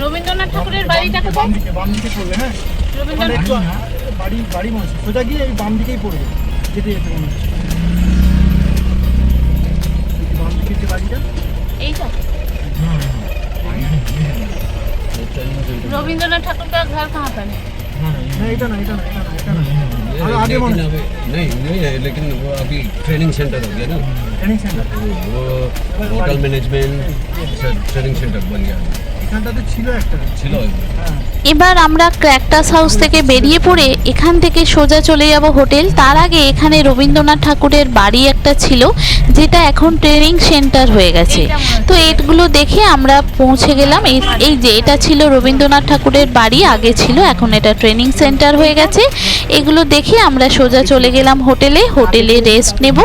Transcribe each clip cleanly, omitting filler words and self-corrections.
রবীন্দ্রনাথ ঠাকুরের বাড়িটাকে বাম দিকে পড়বে। হ্যাঁ, রবীন্দ্রনাথ বাড়ি মনে হচ্ছে, সোজা গিয়ে এই বাম দিকেই পড়বে, যেতে যেতে মনে হচ্ছে। বাম দিকে যে বাড়িটা, এইটা रविंद्रनाथ ठाकुर का घर कहाँ पर है? आगे नहीं, लेकिन वो अभी ट्रेनिंग सेंटर हो गया ना, ट्रेनिंग सेंटर, वो होटल मैनेजमेंट ट्रेनिंग सेंटर बन गया। এবার আমরা ক্র্যাকটাস হাউস থেকে বেরিয়ে পড়ে এখান থেকে সোজা চলে যাব হোটেল। তার আগে এখানে রবীন্দ্রনাথ ঠাকুরের বাড়ি একটা ছিল, যেটা এখন ট্রেনিং সেন্টার হয়ে গেছে। তো এগুলো দেখে আমরা পৌঁছে গেলাম। এই যে এটা ছিল রবীন্দ্রনাথ ঠাকুরের বাড়ি, আগে ছিল, এখন এটা ট্রেনিং সেন্টার হয়ে গেছে। এগুলো দেখে আমরা সোজা চলে গেলাম হোটেলে রেস্ট নেব।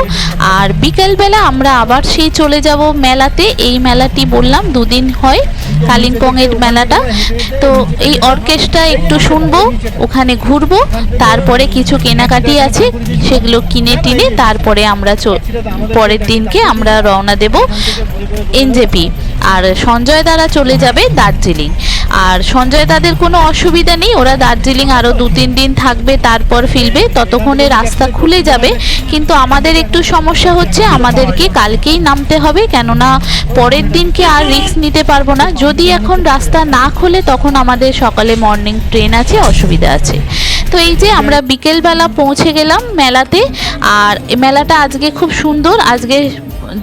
আর বিকেলবেলা আমরা আবার সেই চলে যাব মেলাতে। এই মেলাটি বললাম দুদিন হয়, কালিম্পংয়ের মেলাটা। তো এই অর্কেস্ট্রা একটু শুনবো, ওখানে ঘুরবো, তারপরে কিছু কেনাকাটি আছে সেগুলো কিনে টিনে তারপরে আমরা পরের দিনকে আমরা রওনা দেব এনজেপি। আর সঞ্জয় দারা চলে যাবে দার্জিলিং। আর সঞ্জয় দাদের কোনো অসুবিধা নেই, ওরা দার্জিলিং আরও 2-3 দিন থাকবে, তারপর ফিরবে, ততক্ষণে রাস্তা খুলে যাবে। কিন্তু আমাদের একটু সমস্যা হচ্ছে, আমাদেরকে কালকেই নামতে হবে, কেননা পরের দিনকে আর রিস্ক নিতে পারবো না। যদি এখন রাস্তা না খোলে তখন আমাদের সকালে মর্নিং ট্রেন আছে, অসুবিধা আছে। তো এই যে আমরা বিকেলবেলা পৌঁছে গেলাম মেলাতে। আর মেলাটা আজকে খুব সুন্দর। আজকে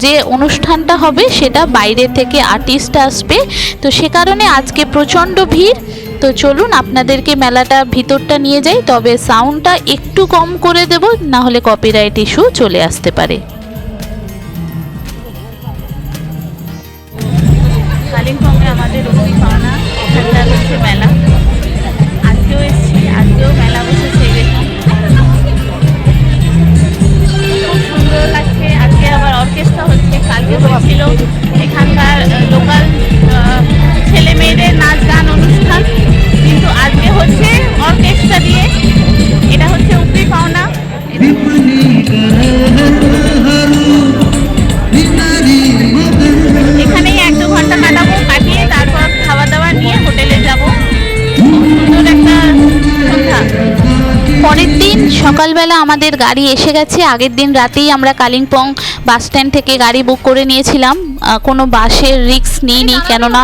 যে অনুষ্ঠানটা হবে সেটা বাইরে থেকে আর্টিস্ট আসবে, তো সে কারণে আজকে প্রচণ্ড ভিড়। তো চলুন আপনাদেরকে মেলাটা ভিতরটা নিয়ে যাই, তবে সাউন্ডটা একটু কম করে দেব, না হলে কপিরাইট ইস্যু চলে আসতে পারে। কালিম্পংয়ে আমাদের উঠি পাওনা, এখানকার হচ্ছে মেলা। আজকেও এসেছি, আজকেও মেলা বসেছে, দেখুন খুব সুন্দর লাগছে। আজকে আবার অর্কেস্ট্রা হচ্ছে, কালকে হয়েছিল এখানকার লোকাল ছেলে মেয়েদের নাচ গান অনুষ্ঠান, কিন্তু আজকে হচ্ছে অর্কেস্ট্রা দিয়ে। এটা হচ্ছে উপরি পাওনা। এখানেই 1-2 ঘন্টা কাটাবো, কাটিয়ে তারপর খাওয়া দাওয়া নিয়ে হোটেলে যাবো। সুন্দর একটা সন্ধ্যা। পরের দিন সকালবেলা আমাদের গাড়ি এসে গেছে। আগের দিন রাতেই আমরা কালিম্পং বাস স্ট্যান্ড থেকে গাড়ি বুক করে নিয়েছিলাম, কোনো বাসের রিস্ক নিইনি, কেননা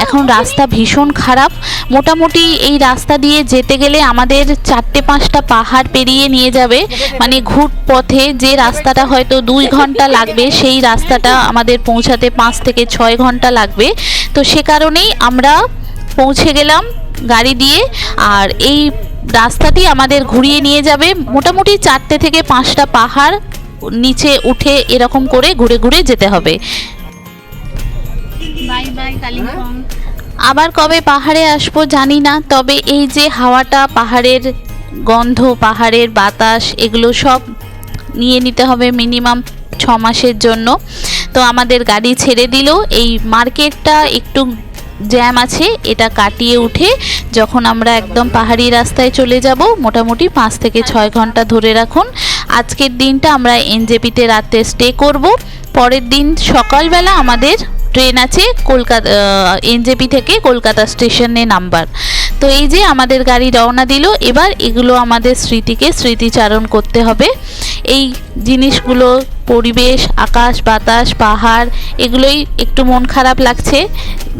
এখন রাস্তা ভীষণ খারাপ। মোটামুটি এই রাস্তা দিয়ে যেতে গেলে আমাদের 4-5টা পাহাড় পেরিয়ে নিয়ে যাবে, মানে ঘুর পথে যে রাস্তাটা হয়তো 2 ঘন্টা লাগবে, সেই রাস্তাটা আমাদের পৌঁছাতে 5 থেকে 6 ঘন্টা লাগবে। তো সে কারণেই আমরা পৌঁছে গেলাম গাড়ি দিয়ে। আর এই রাস্তাটি আমাদের ঘুরিয়ে নিয়ে যাবে, মোটামুটি 4 থেকে 5টা পাহাড় নিচে উঠে এরকম করে ঘুরে ঘুরে যেতে হবে। Bye bye Kalimpong. আবার কবে পাহাড়ে আসবো জানি না, তবে এই যে হাওয়াটা, পাহাড়ের গন্ধ, পাহাড়ের বাতাস, এগুলো সব নিয়ে নিতে হবে মিনিমাম 6 মাসের জন্য। তো আমাদের গাড়ি ছেড়ে দিল। এই মার্কেটটা একটু জ্যাম আছে, এটা কাটিয়ে উঠে যখন আমরা একদম পাহাড়ি রাস্তায় চলে যাব, মোটামুটি 5 থেকে 6 ঘন্টা ধরে রাখুন। আজকের দিনটা আমরা এনজেপিতে রাতে স্টে করব। পরের দিন সকালবেলা আমাদের ট্রেন আছে কলকাতা, এনজেপি থেকে কলকাতা স্টেশনে নামবার। তো এই যে আমাদের গাড়ি রওনা দিল। এবার এগুলো আমাদের স্মৃতিচারণ করতে হবে। এই জিনিসগুলো, পরিবেশ, আকাশ বাতাস, পাহাড়, এগুলোই একটু মন খারাপ লাগছে।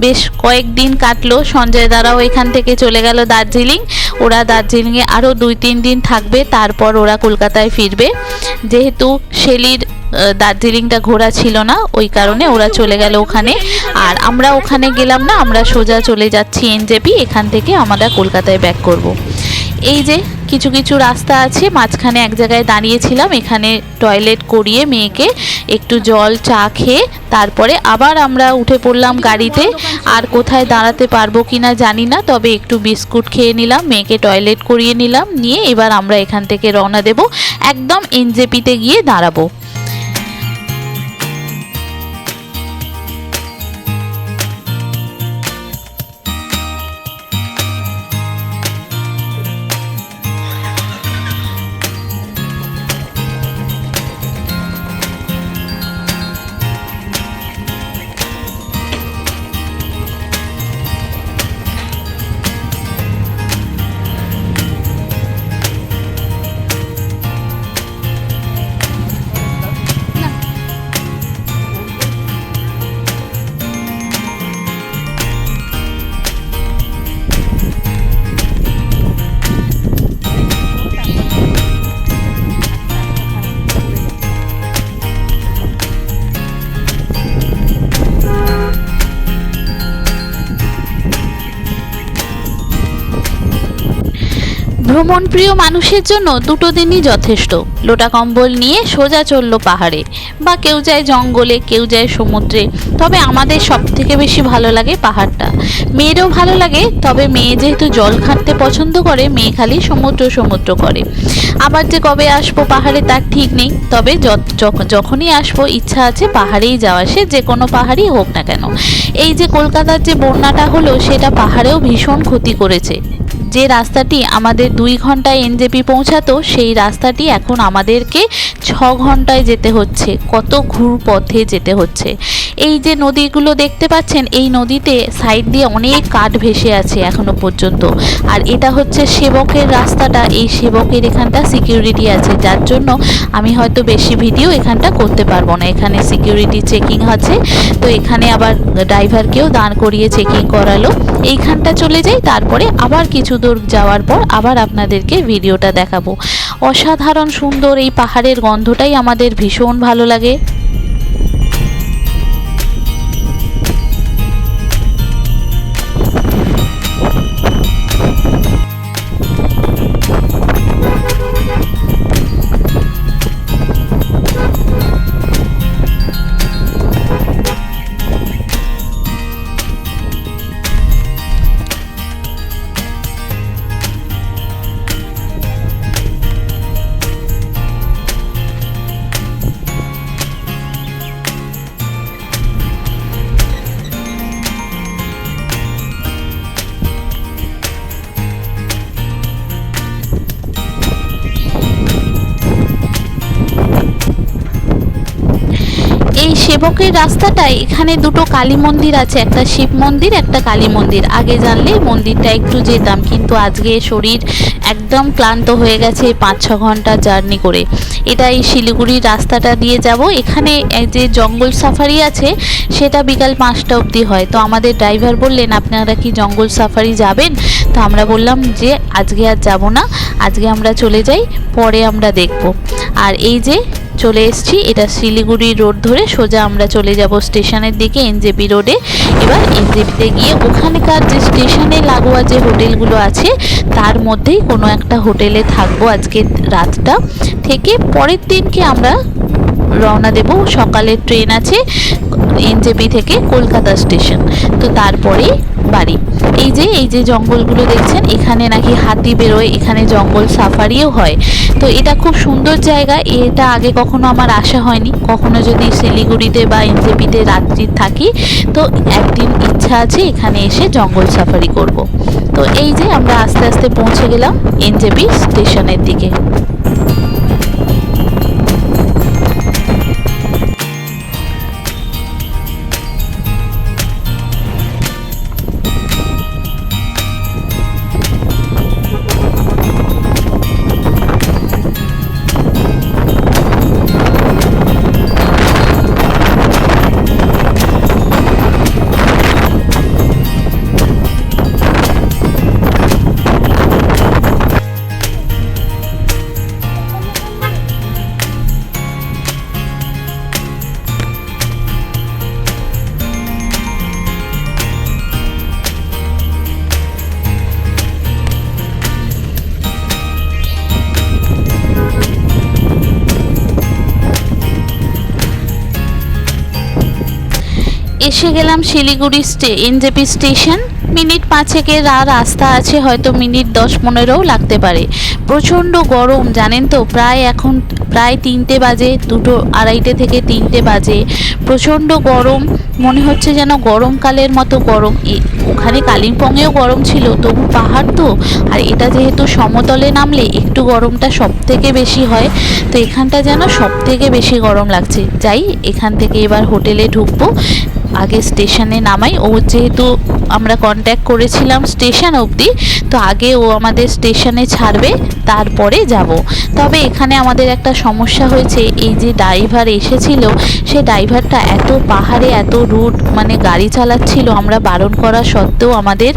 বেশ কয়েকদিন কাটলো। সঞ্জয় দারাও এখান থেকে চলে গেল দার্জিলিং। ওরা দার্জিলিংয়ে আরও 2-3 দিন থাকবে, তারপর ওরা কলকাতায় ফিরবে। যেহেতু শেলির দার্জিলিংটা ঘোরা ছিল না, ওই কারণে ওরা চলে গেল ওখানে। আর আমরা ওখানে গেলাম না, আমরা সোজা চলে যাচ্ছি এনজেপি। এখান থেকে আমরা কলকাতায় ব্যাক করব। এই যে কিছু কিছু রাস্তা আছে, মাঝখানে এক জায়গায় দাঁড়িয়েছিলাম, এখানে টয়লেট করিয়ে মেয়েকে একটু জল চা খেয়ে তারপরে আবার আমরা উঠে পড়লাম গাড়িতে। আর কোথায় দাঁড়াতে পারবো কিনা জানি না, তবে একটু বিস্কুট খেয়ে নিলাম, মেয়েকে টয়লেট করিয়ে নিলাম, নিয়ে এবার আমরা এখান থেকে রওনা দেব, একদম এনজেপিতে গিয়ে দাঁড়াবো। ভ্রমণপ্রিয় মানুষের জন্য দুটো দিনই যথেষ্ট। লোটা কম্বল নিয়ে সোজা চললো পাহাড়ে, বা কেউ যায় জঙ্গলে, কেউ যায় সমুদ্রে। তবে আমাদের সব থেকে বেশি ভালো লাগে পাহাড়টা। মেয়েরও ভালো লাগে, তবে মেয়ে যেহেতু জল ঘাঁটতে পছন্দ করে, মেয়ে খালি সমুদ্র সমুদ্র করে। আবার যে কবে আসবো পাহাড়ে তার ঠিক নেই, তবে যখনই আসবো ইচ্ছা আছে পাহাড়েই যাওয়া, সে যে কোনো পাহাড়ই হোক না কেন। এই যে কলকাতার যে বন্যাটা হলো, সেটা পাহাড়েও ভীষণ ক্ষতি করেছে। যে রাস্তাটি আমাদের 2 ঘন্টায় এনজেপি পৌঁছাতো, সেই রাস্তাটি এখন আমাদেরকে 6 ঘন্টায় যেতে হচ্ছে। কত ঘুর পথে যেতে হচ্ছে। এই যে নদীগুলো দেখতে পাচ্ছেন, এই নদীতে সাইড দিয়ে অনেক কাঠ ভেসে আছে এখনো পর্যন্ত। আর এটা হচ্ছে সেবকের রাস্তাটা। এই সেবকের এখানটা সিকিউরিটি আছে, যার জন্য আমি হয়তো বেশি ভিডিও এখানটা করতে পারবো না। এখানে সিকিউরিটি চেকিং আছে, তো এখানে আবার ড্রাইভারকেও দাঁড় করিয়ে চেকিং করালো। এইখানটা চলে যাই, তারপরে আবার কিছু দূর যাওয়ার পর আবার আপনাদেরকে ভিডিওটা দেখাবো। অসাধারণ সুন্দর এই পাহাড়ের গন্ধটাই আমাদের ভীষণ ভালো লাগে। এই সেবকের রাস্তাটায় এখানে দুটো কালী মন্দির আছে, একটা শিব মন্দির, একটা কালী মন্দির। আগে জানলে মন্দিরটা একটু যেতাম, কিন্তু আজকে শরীর একদম ক্লান্ত হয়ে গেছে 5-6 ঘন্টা জার্নি করে। এটা এই শিলিগুড়ির রাস্তাটা দিয়ে যাব। এখানে যে জঙ্গল সাফারি আছে, সেটা বিকাল 5টা অবধি হয়। তো আমাদের ড্রাইভার বললেন, আপনারা কি জঙ্গল সাফারি যাবেন? তো আমরা বললাম যে আজকে আর যাব না, আজকে আমরা চলে যাই, পরে আমরা দেখব। আর এই যে চলে এসেছি, এটা শিলিগুড়ি রোড ধরে সোজা আমরা চলে যাব স্টেশনের দিকে, এনজেপি রোডে। এবার এনজেপিতে গিয়ে ওখানকার যে স্টেশনে লাগোয়া যে হোটেলগুলো আছে, তার মধ্যেই কোনো একটা হোটেলে থাকবো আজকে রাতটা, থেকে পরের দিনকে আমরা রওনা দেব। সকালের ট্রেন আছে এনজেপি থেকে কলকাতা স্টেশন, তো তারপরেই বাড়ি। এই যে জঙ্গলগুলো দেখছেন, এখানে নাকি হাতি বেরোয়, এখানে জঙ্গল সাফারিও হয়। তো এটা খুব সুন্দর জায়গা, এটা আগে কখনো আমার আসা হয়নি। কখনো যদি শিলিগুড়িতে বা এনজেপিতে রাত্রি থাকি, তো একদিন ইচ্ছা আছে এখানে এসে জঙ্গল সাফারি করব। তো এই যে আমরা আস্তে আস্তে পৌঁছে গেলাম এনজেপি স্টেশনের দিকে। এসে গেলাম শিলিগুড়ি এনজেপি স্টেশন। মিনিট 5-এর রাস্তা আছে, হয়তো মিনিট 10-15ও লাগতে পারে। প্রচণ্ড গরম জানেন তো, এখন প্রায় 3টে বাজে, 2:30 থেকে 3টে বাজে। প্রচণ্ড গরম, মনে হচ্ছে যেন গরমকালের মতো গরম। ওখানে কালিম্পংয়েও গরম ছিল, তবু পাহাড় তো, আর এটা যেহেতু সমতলে নামলে একটু গরমটা সব থেকে বেশি হয়, তো এখানটা যেন সব থেকে বেশি গরম লাগছে। যাই, এখান থেকে এবার হোটেলে ঢুকবো। আগে স্টেশনে নামাই, ও যেহেতু আমরা কন্ট্যাক্ট করেছিলাম স্টেশন অবধি, তো আগে ও আমাদের স্টেশনে ছাড়বে, তারপরে যাব। তবে এখানে আমাদের একটা সমস্যা হয়েছে, এই যে ড্রাইভার এসেছিল, সে ড্রাইভারটা এত পাহাড়ে এত রুট মানে গাড়ি চালাচ্ছিল, আমরা বারণ করা সত্ত্বেও আমাদের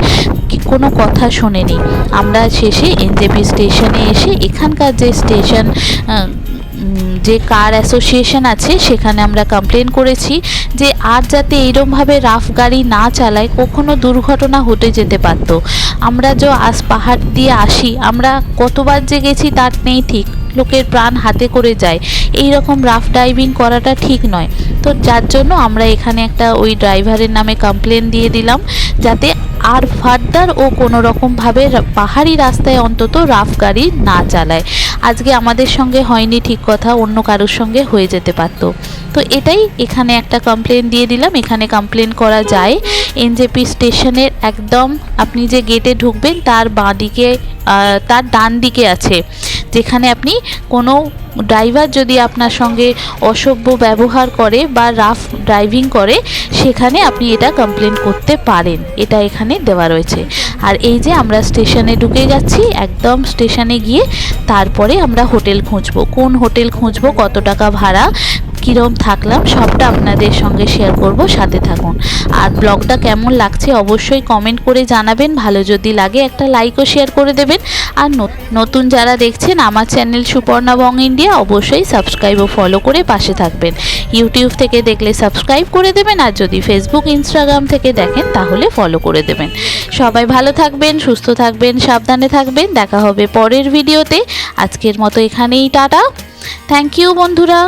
কোনো কথা শোনেনি। আমরা শেষে এনজেপি স্টেশনে এসে এখানকার যে স্টেশন যে কার অ্যাসোসিয়েশন আছে সেখানে আমরা কমপ্লেন করেছি যে আর যাতে এইরকমভাবে রাফ গাড়ি না চালায়, কখনো দুর্ঘটনা ঘটে যেতে পারতো। আমরা যে পাহাড় দিয়ে আসি, আমরা কতবার যে গেছি তার নেই ঠিক, লোকের প্রাণ হাতে করে যায়, এই রকম রাফ ড্রাইভিং করাটা ঠিক নয়। তো যার জন্য আমরা এখানে একটা ওই ড্রাইভারের নামে কমপ্লেন দিয়ে দিলাম যাতে আর ফার্দার ও কোনো রকমভাবে পাহাড়ি রাস্তায় অন্তত রাফ গাড়ি না চালায়। আজকে আমাদের সঙ্গে হয়নি ঠিক কথা, অন্য কারোর সঙ্গে হয়ে যেতে পারতো। তো এটাই এখানে একটা কমপ্লেন দিয়ে দিলাম। এখানে কমপ্লেন করা যায় এনজেপি স্টেশনের একদম আপনি যে গেটে ঢুকবেন তার বাঁ দিকে, তার ডান দিকে আছে, যেখানে আপনি কোনো ড্রাইভার যদি আপনার সঙ্গে অসভ্য ব্যবহার করে বা রাফ ড্রাইভিং করে, সেখানে আপনি এটা কমপ্লেন করতে পারেন। এটা এখানে দেওয়া রয়েছে। আর এই যে আমরা স্টেশনে ঢুকে যাচ্ছি, একদম স্টেশনে গিয়ে তারপরে আমরা হোটেল খুঁজবো, কোন হোটেল খুঁজবো, কত টাকা ভাড়া, কীরকম থাকলাম, সবটা আপনাদের সঙ্গে শেয়ার করব, সাথে থাকুন। আর ব্লগটা কেমন লাগছে অবশ্যই কমেন্ট করে জানাবেন, ভালো যদি লাগে একটা লাইক ও শেয়ার করে দেবেন। আর নতুন যারা দেখছেন আমার চ্যানেল সুপর্ণা বং ইন্ডিয়া, অবশ্যই সাবস্ক্রাইব ও ফলো করে পাশে থাকবেন। ইউটিউব থেকে দেখলে সাবস্ক্রাইব করে দেবেন, আর যদি ফেসবুক ইনস্টাগ্রাম থেকে দেখেন তাহলে ফলো করে দেবেন। সবাই ভালো থাকবেন, সুস্থ থাকবেন, সাবধানে থাকবেন। দেখা হবে পরের ভিডিওতে। আজকের মতো এখানেই টাটা। থ্যাংক ইউ বন্ধুরা।